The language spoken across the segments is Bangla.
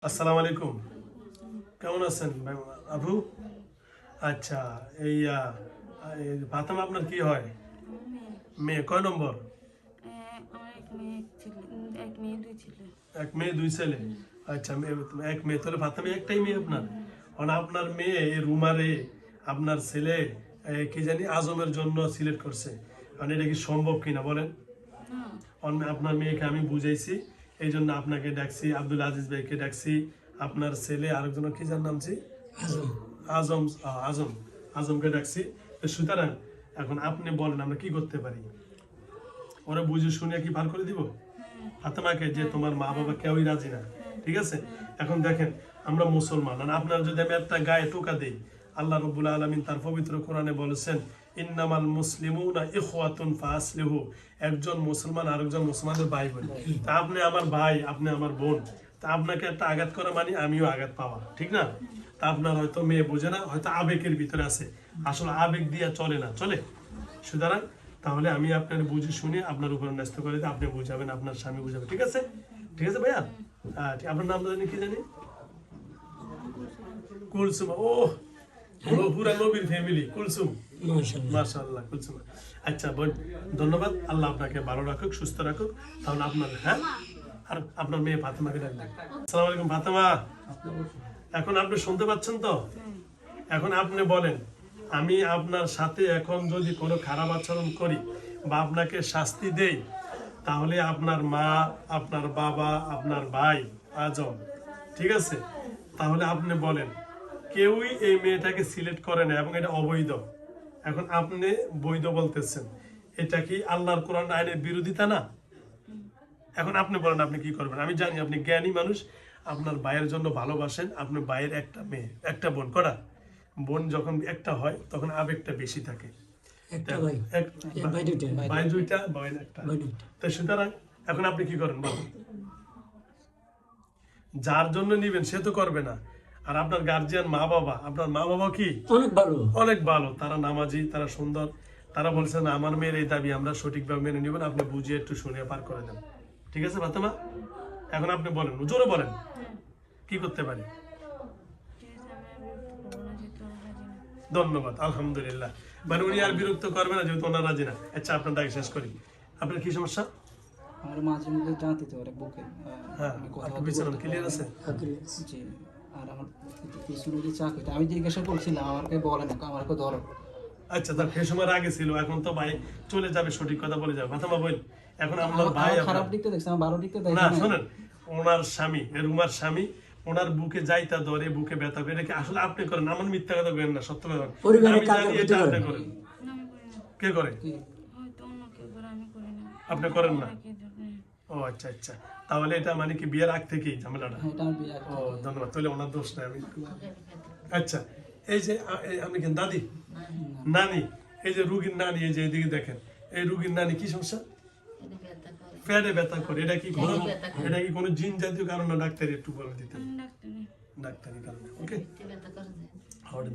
আসসালামু আলাইকুম, কেমন আছেন আবু? আচ্ছা, এই ফাতেমা আপনার কি হয়? মেয়ে কয় নম্বর? এক মেয়ে দুই ছেলে। আচ্ছা, এক মেয়ে, তাহলে ফাতেমা একটাই মেয়ে আপনার? আপনার মেয়ে রুমারে আপনার ছেলে কি জানি আজমের জন্য সিলেক্ট করছে, এটা কি সম্ভব কিনা বলেন? আপনার মেয়েকে আমি বুঝাইছি, এই জন্য আপনাকে ডাকছি, আব্দুল আজিজ ভাইকে ডাকছি, আপনার ছেলে আরেকজন কি যার নামছি আজম, আজম আজমকে ডাকছি। সুতরাং এখন আপনি বলেন আমরা কি করতে পারি? ওরা বুঝে শুনে কি বার করে দিব ফাতেমাকে, যে তোমার মা বাবা কেউই রাজি না, ঠিক আছে? এখন দেখেন, আমরা মুসলমান, আপনার যদি আমি একটা গায়ে টোকা দেই, আল্লাহ রাব্বুল আলামিন তার পবিত্র কোরআনে বলেছেন, ইন্নামাল মুসলিমুনা ইখওয়াতুন ফাসলিহু, একজন মুসলমান আরেকজন মুসলমানের ভাই বোন। তা আপনি আমার ভাই, আপনি আমার বোন, তা আপনাকে একটা আঘাত করা মানে আমিও আঘাত পাওয়া, ঠিক না? তা আপনার হয়তো মেয়ে বোঝে না, হয়তো আবেগের ভিতরে আছে, আসলে আবেগ দিয়া চলে না, চলে। সুতরাং তাহলে আমি আপনার বুঝে শুনে আপনার উপর ন্যস্ত করে দিই, আপনি বুঝাবেন, আপনার স্বামী বুঝাবে, ঠিক আছে? ঠিক আছে ভাইয়া? আপনার নাম জানি কি জানি? কুলসুম। ও পুরা নবীর ফ্যামিলি, কুলসুম, মাশাআল্লাহ কুলসুম। আচ্ছা বোন, ধন্যবাদ, আল্লাহ আপনাকে ভালো রাখুক, সুস্থ রাখুক। তাহলে আপনার, হ্যাঁ, আর আপনার মেয়ে ফাতেমাকে ডাকবেন। আসসালামু আলাইকুম ফাতেমা, এখন আপনি শুনতে পাচ্ছেন তো? এখন আপনি বলেন, আমি আপনার সাথে এখন যদি কোনো খারাপ আচরণ করি বা আপনাকে শাস্তি দেই, তাহলে আপনার মা, আপনার বাবা, আপনার ভাই আজম, ঠিক আছে? তাহলে আপনি বলেন, কেউই এই মেয়েটাকে সিলেক্ট করে না এবং এটা অবৈধ। এখন আপনি বৈধ বলতেছেন, এটা কি আল্লাহর কোরআন আইনের বিরোধিতা না? এখন আপনি বলেন আপনি কি করবেন? আমি জানি আপনি জ্ঞানী মানুষ, আপনার ভাইয়ের জন্য ভালোবাসেন, আপনার ভাইয়ের একটা মেয়ে একটা বোন, করা বোন যখন একটা হয় তখন আবেগটা বেশি থাকে। ভাই দুইটা, বোন একটা। তো সুতরাং এখন আপনি কি করেন বলুন? যার জন্য নিবেন সে তো করবে না, আর আপনার গার্জিয়ান মা বাবা, আপনার মা বাবা কি অনেক ভালো, অনেক ভালো, তারা নামাজি, তারা সুন্দর, তারা বলছেন আমার মেয়ের এই দাবি আমরা সঠিকভাবে মেনে নিবেন, আপনি বুঝিয়ে একটু শুনে পার করে দেন, ঠিক আছে ফাতেমা? এখন আপনি বলেন, জোরে বলেন, কি করতে পারি? ধন্যবাদ, আলহামদুলিল্লাহ। মানে উনি আর বিরক্ত করবে না যেহেতু ওনার রাজি না। আচ্ছা, আপনার দাগে শেষ করি, আপনার কি সমস্যা? আমার মাঝে মধ্যে জানতে তো অনেক বুকে হ্যাঁ, ক্লিয়ার আছে জি। আর আমার পিছনে যে চাকরিটা আমি জিজ্ঞাসা করছিলাম, আমাকে বলে না, আমাকে ধরো। আচ্ছা, তার সেই সময় আগে ছিল, এখন তো ভাই চলে যাবে, সঠিক কথা বলে যাবে। ফাতেমা বল, এখন আমার ভাই খারাপ দিকটা দেখছি, আমার ভালো দিকটা দেখি না। না। শোনেন, ওনার স্বামী, রুমার স্বামী, ওনার বুকে যাইতা ধরে, বুকে ব্যথা করে, এটা কি আসলে আপনি করেন? আমার মিথ্যা কথা বলেন না, সত্য কথা বলেন। আমি জানি এটা আপনি করেন। কে করে? আপনি করেন না? ও আচ্ছা আচ্ছা, তাহলে এটা মানে কি বিয়ের আগ থেকেই ঝামেলাটা? ও ধন্যবাদ, তাহলে ওনার দোষ নাই। আমি আচ্ছা, এই যে আমি কেন দাদি নানি, এই যে রুগীর নানি, এই যে এদিকে দেখেন, এই রুগীর নানি কি সমস্যা? পেটে ব্যথা করে, এটা কি কোনো, এটা কি কোনো জিন জাতীয় কারণ না? ডাক্তারি একটু বলে দিতেন, ডাক্তারি কারণে। ওকে,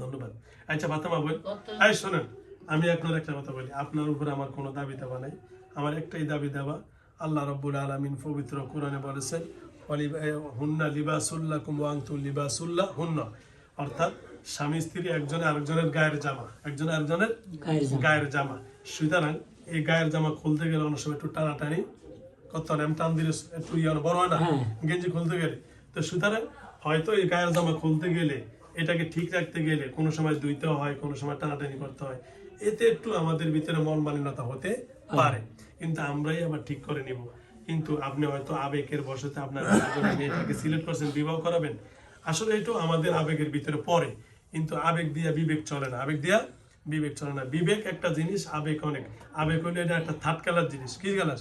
ধন্যবাদ। আচ্ছা ফাতেমা বল, এই শোনেন, আমি আপনার একটা কথা বলি, আপনার উপরে আমার কোনো দাবি দাবা নাই, আমার একটাই দাবি দাবা, আল্লাহ রাব্বুল আলামিন পবিত্র কোরআনে বলেছেন, হুন্না লিবাসুল্লাকুম ওয়া আনতুম লিবাসুল্লাহ হুন্না, অর্থাৎ স্বামী স্ত্রী একজনের আরেকজনের গায়ের জামা, একজনের আরেকজনের গায়ের জামা। সুতরাং এই গায়ের জামা খুলতে গেলে অনেক সময় একটু টানাটানি করতে হয়, টান দিলে একটু বড় হয় না গেঞ্জি খুলতে গেলে। তো সুতরাং হয়তো এই গায়ের জামা খুলতে গেলে, এটাকে ঠিক রাখতে গেলে কোনো সময় ধুইতে হয়, কোনো সময় টানাটানি করতে হয়, এতে একটু আমাদের ভিতরে মন মালিন্যতা হতে পারে, কিন্তু আমরাই আবার ঠিক করে নিব। কিন্তু আপনি হয়তো আবেগের বশতে আপনার মেয়েটাকে সিলেক্ট করছেন, বিবাহ করাবেন, আসলে এটাও আমাদের আবেগের ভিতরে পড়ে, কিন্তু আবেগ দিয়া বিবেক চলে না, আবেগ দিয়া বিবেক চলে না। বিবেক একটা জিনিস, আবেগ অনেক। আবেগ হলো এটা একটা থার্ড কালার জিনিস, কি কালার?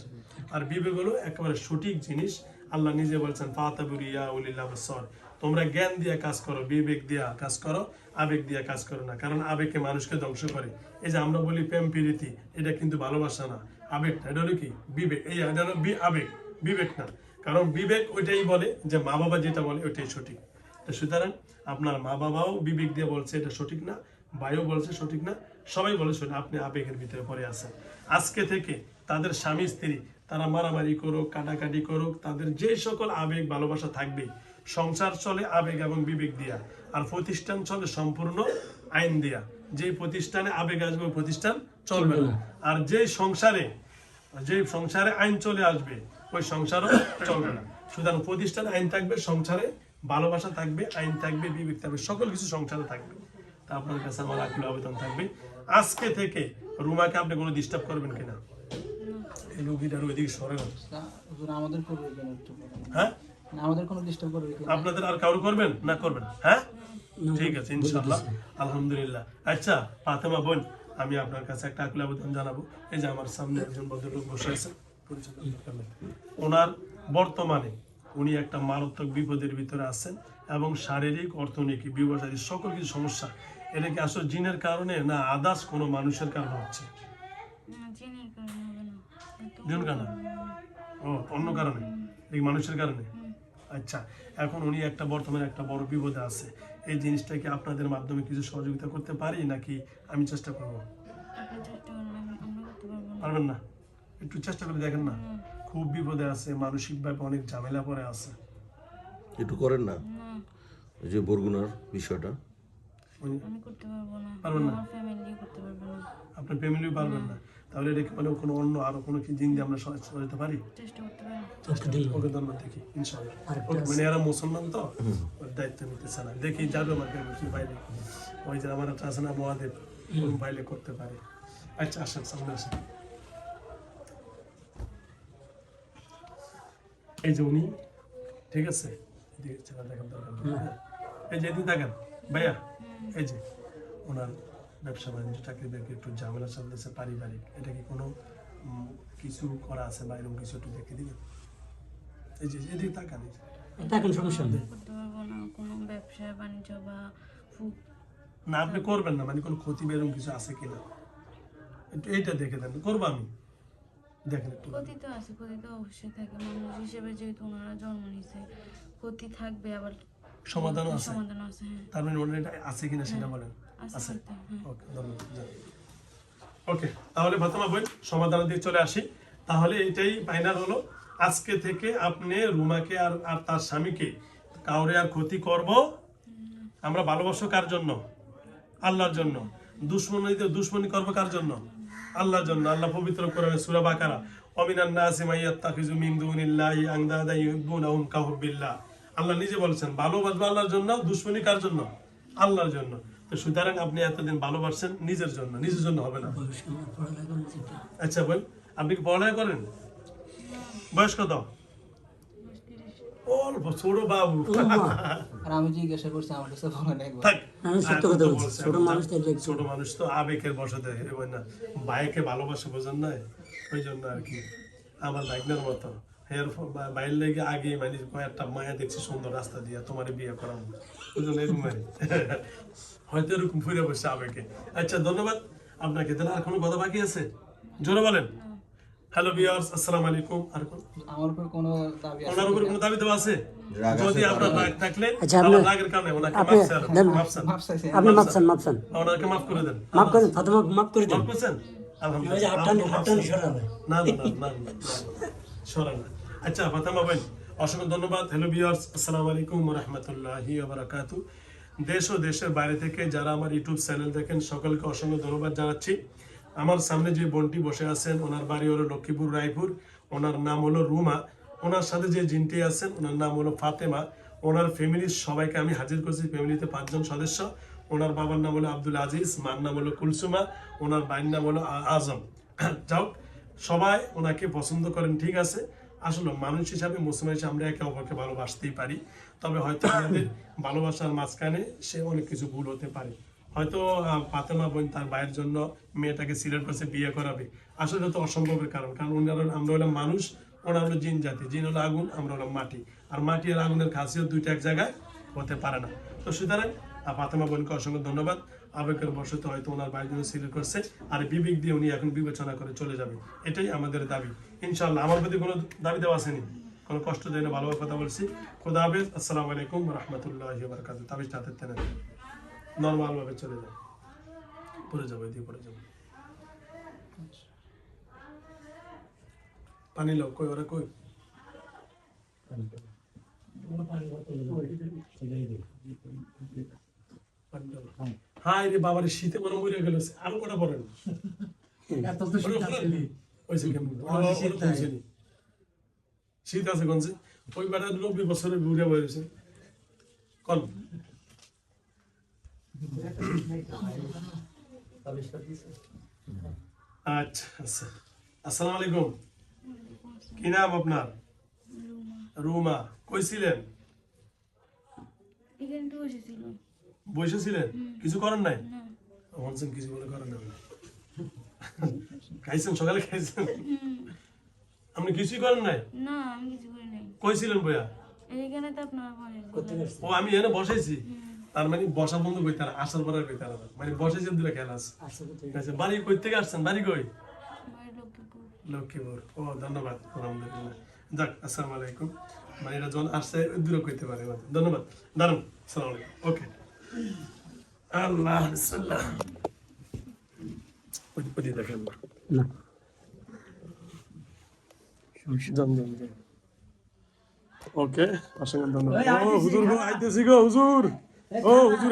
আর বিবেক হলো একেবারে সঠিক জিনিস। আল্লাহ নিজে বলছেন, ফাতাবুরিয়া উলিল আবসার, তোমরা জ্ঞান দিয়ে কাজ করো, বিবেক দিয়া কাজ করো, আবেগ দিয়া কাজ করো না, কারণ আবেগকে মানুষকে ধ্বংস করে। এই যে আমরা বলি প্রেম প্রীতি, এটা কিন্তু ভালোবাসা না, আবেগটা, এটা হলো কি বিবেক, এই এটা হলো আবেগ, বিবেক না। কারণ বিবেক ওইটাই বলে যে মা বাবা যেটা বলে ওইটাই সঠিক। তো সুতরাং আপনার মা বাবাও বিবেক দিয়ে বলছে এটা সঠিক না, ভাইও বলছে সঠিক না, সবাই বলে সঠিক, আপনি আবেগের ভিতরে পড়ে আছেন। আজকে থেকে তাদের স্বামী স্ত্রী তারা মারামারি করুক, কাটাকাটি করুক, তাদের যে সকল আবেগ ভালোবাসা থাকবে সংসার চলে আবেগ এবং বিবেক দিয়া, আর প্রতিষ্ঠান চলে সম্পূর্ণ আইন দিয়া। যে প্রতিষ্ঠানে আবেগ আসবে ওই প্রতিষ্ঠান চলবে না, আর যে সংসারে আইন চলে আসবে ওই সংসারও চলবে না। সুতরাং প্রতিষ্ঠানে আইন থাকবে, সংসারে ভালোবাসা থাকবে, আইন থাকবে, বিবেক থাকবে, সকল কিছু সংসারে থাকবে। তা আপনার কাছে আমার আকুল আবেদন থাকবে, আজকে থেকে রুমাকে আপনি কোনো ডিস্টার্ব করবেন কিনা। এই রুগীটার ওইদিকে সরে না। হুজুর আমাদের করবে কেন একটু? হ্যাঁ, না, আমাদের কোনো ডিস্টার্ব করবে কেন? আপনাদের আর কারো করবেন না? করবেন? হ্যাঁ, ঠিক আছে, ইনশাআল্লাহ, আলহামদুলিল্লাহ। আচ্ছা ফাতেমা বোন, আমি আপনার কাছে একটা আকুল আবেদন জানাবো। এই যে আমার সামনে একজন ভদ্রলোক বসে আছেন, ওনার বর্তমানে উনি একটা মারাত্মক বিপদের ভিতরে আছেন, এবং শারীরিক, অর্থনৈতিক, বিবাহিত সকল কিছু সমস্যা। এটা কি আসলে জিনের কারণে না আদার্স কোনো মানুষের কারণে হচ্ছে? জিন কারণে? ও, অন্য কারণে, এই মানুষের কারণে। আচ্ছা, এখন উনি বর্তমানে একটা বড় বিপদে আছে। এই জিনিসটা কি আপনাদের মাধ্যমে কিছু সহযোগিতা করতে পারি, নাকি আমি চেষ্টা করবো? পারবেন না? একটু চেষ্টা করে দেখেন না। খুব বিপদে আছে, মানসিকভাবে অনেক ঝামেলা পড়ে আছে। একটু করেন না, এই যে বরগুনার বিষয়টা। আমি করতে পারবো না, পারবেন না? আমার ফ্যামিলি করতে পারবে না। আপনার ফ্যামিলিও পারবেন না? তাহলে এটা কি মানে কোনো অন্য আরো কোনো কি জিন দিয়ে আমরা সহায়তা করতে পারি? চেষ্টা করতে পারি। ওকে ধন্যবাদ, দেখি ইনশাআল্লাহ। ওকে, মানে এরা মুসলমান তো ওর দায়িত্ব নিতেছে না, দেখি যাবে আমাকে বাইরে, ওই যে আমার একটা আছে না মহাদেব, কোন বাইরে করতে পারে। আচ্ছা আসেন, সামনে আসেন। এই যে উনি, ঠিক আছে, এদিকে চেহারা দেখার দরকার নেই, হ্যাঁ? এই যে এদিকে দেখেন ভাইয়া, এই যে ওনার ব্যবসা বাণিজ্য, চাকরি বাকরি একটু ঝামেলা চলতেছে পারিবারিক। এটা কি কোনো কিছু করা আছে বা এরকম কিছু একটু দেখে দিবেন? এই যে এদিকে তাকান, সমস্যা করতে পারবো না, কোনো ব্যবসা বাণিজ্য বা না আপনি করবেন না, মানে কোনো ক্ষতি বা এরকম কিছু আছে কিনা একটু এইটা দেখে দেন, করবো আমি, দেখেন একটু। ক্ষতি তো আছে, ক্ষতি তো অবশ্যই থাকে, মানুষ হিসেবে যেহেতু ওনারা জন্ম নিছে, ক্ষতি থাকবে, আবার সমাধানও আছে? সমাধান আছে, হ্যাঁ। তার মানে ওনার এটা আছে কিনা সেটা বলেন। আছে আছে? হয়তো, হ্যাঁ। ওকে, ধন্যবাদ। ওকে, তাহলে ফাতেমা বোন, সমাধানের দিকে চলে আসি। তাহলে এটাই ফাইনাল হলো, আজকে থেকে আপনি রুমাকে আর তার স্বামীকে কাউরে আর ক্ষতি করব আমরা। ভালোবাসো কার জন্য? আল্লাহর জন্য। দুশ্মনী করবো কার জন্য? আল্লাহর জন্য। আল্লাহ পবিত্র কোরআনে সূরা বাকারা, ওয়ামিনান নাসি মাইয়াত্তাখিযু মিন দুনিল্লাহি আনদাদা ইউহিব্বুনাহুম কাহুব্বিল্লাহ। আল্লাহ নিজে বলেছেন ভালোবাসবো আল্লাহর জন্য, দুশ্মনী কার জন্য? আল্লাহর জন্য। তো সুতরাং আপনি এতদিন ভালোবাসছেন নিজের জন্য, নিজের জন্য হবে না। আচ্ছা বল, আপনি কি পড়ালেখা করেন? বয়স কত? অল্প, ছোট বাবু। আর আমি জিজ্ঞাসা করছি, আমার কাছে বলেন একবার। থাক, ছোট মানুষ তো আবেগের বশতে না, ভাইকে ভালোবাসে বোঝেন না, ওই জন্য আর কি। আমার ভাইগনার মতো এর বাইরে লেগে আগে মানে কয়েকটা মায়া দেখছি সুন্দর রাস্তা দিয়ে, তোমার বিয়ে করাবো, বুঝলেন, এরকম মানে হয়তো এরকম ফুরে বসছে আবেগে। আচ্ছা ধন্যবাদ আপনাকে। তাহলে আর কোনো কথা বাকি আছে? জোরে বলেন। হ্যালো ভিউয়ার্স, আসসালামু আলাইকুম। আর আমার উপর কোনো দাবি আছে? ওনার উপর কোনো দাবি দেওয়া আছে? যদি আপনার রাগ থাকলে আচ্ছা, আমার রাগের কারণে ওনাকে মাফ চাইছি। আপনি মাপছেন ওনাকে মাফ করে দেন। মাফ করেন, ফাতেমা মাফ করে দেন। মাফ করছেন? আলহামদুলিল্লাহ। না, সরান না। আচ্ছা ফাতেমা ভাই, অসংখ্য ধন্যবাদ। হ্যালো ভিউয়ার্স, আসসালামু আলাইকুম ওয়া রাহমাতুল্লাহি ওয়া বারাকাতুহু। দেশ ও দেশের বাইরে থেকে যারা আমার ইউটিউব চ্যানেল দেখেন সকলকে অসংখ্য ধন্যবাদ জানাচ্ছি। আমার সামনে যে বোনটি বসে আছেন, ওনার বাড়ি হলো লক্ষ্মীপুর রায়পুর, ওনার নাম হলো রুমা। ওনার সাথে যে জিনটি আছেন ওনার নাম হলো ফাতেমা। ওনার ফ্যামিলির সবাইকে আমি হাজির করছি, ফ্যামিলিতে 5 জন সদস্য। ওনার বাবার নাম হলো আব্দুল আজিজ, মার নাম হলো কুলসুমা, ওনার ভাইয়ের নাম হলো আজম। যাও, সবাই ওনাকে পছন্দ করেন, ঠিক আছে। আসলে মানুষ হিসাবে, মুসলিম হিসাবে আমরা একে অপরকে ভালোবাসতেই পারি, তবে হয়তো আমাদের ভালোবাসার মাঝখানে সে অনেক কিছু ভুল হতে পারে। হয়তো ফাতেমা বোন তার ভাইয়ের জন্য মেয়েটাকে সিলেক্ট করছে, বিয়ে করাবে। আসলে তো অসম্ভবের কারণ, কারণ আমরা হলাম মানুষ, ওরা হলো জিন জাতি। জিন হলো আগুন, আমরা হলাম মাটি। আর মাটি আর আগুনের খাসিয়ত দুইটা এক জায়গায় হতে পারে না। তো সুতরাং ফাতেমা বোনকে অসংখ্য ধন্যবাদ। আবেগের বশত হয়তো ওনার ভাইয়ের জন্য সিলেক্ট করছে, আর বিবেক দিয়ে উনি এখন বিবেচনা করে চলে যাবে, এটাই আমাদের দাবি ইনশাআল্লাহ। আমার প্রতি কোনো দাবি দেওয়া আসেনি, কোনো কষ্ট দেয় না, ভালোভাবে কথা বলছি। খোদা হাফেজ, আসসালামু আলাইকুম ওয়া রাহমাতুল্লাহি ওয়া বারাকাতুহু। তাবিজ হাতে টেনে নরমাল ভাবে চলে যায়, পড়ে যাবে, দিয়ে পড়ে যাবে। পানি লাও, কই ওরা কই? হ্যাঁ রে বাবার শীতে মনে মরে গেল আরো কটা পড়েন শীত আছে কোন ওই বেড়া 90 বছরের বুড়া বয়সে কল আচ্ছা আচ্ছা আসসালামু আলাইকুম কি নাম আপনার রুমা কই ছিলেন এখানে তো বসেছিল বসেছিলেন কিছু করেন নাই না বলছেন কিছু বলে করেন না খাইছেন সকালে খাইছেন আপনি কিছুই করেন নাই না আমি কিছু করি নাই কই ছিলেন বইয়া এইখানে তো আপনার বসেছিল ও আমি এনে বসাইছি তার মানে বসা বন্ধ কইতে আর আসার পরে কইতে না মানে বসাইছেন দুটো খেলা আছে আচ্ছা বাড়ি কই থেকে আসছেন বাড়ি কই বাড়ি লক্ষ্মীপুর লক্ষ্মীপুর ও ধন্যবাদ আলহামদুলিল্লাহ যাক আসসালামু আলাইকুম মানে এটা যখন আসছে দূরে কইতে পারে ধন্যবাদ দাঁড়ান আসসালামু আলাইকুম ওকে আল্লাহ বিসমিল্লাহ ওই দেখেন না ওকে অসংখ্য ধন্যবাদ ও হুজুর গো আইতেছি গো হুজুর ও হুজুর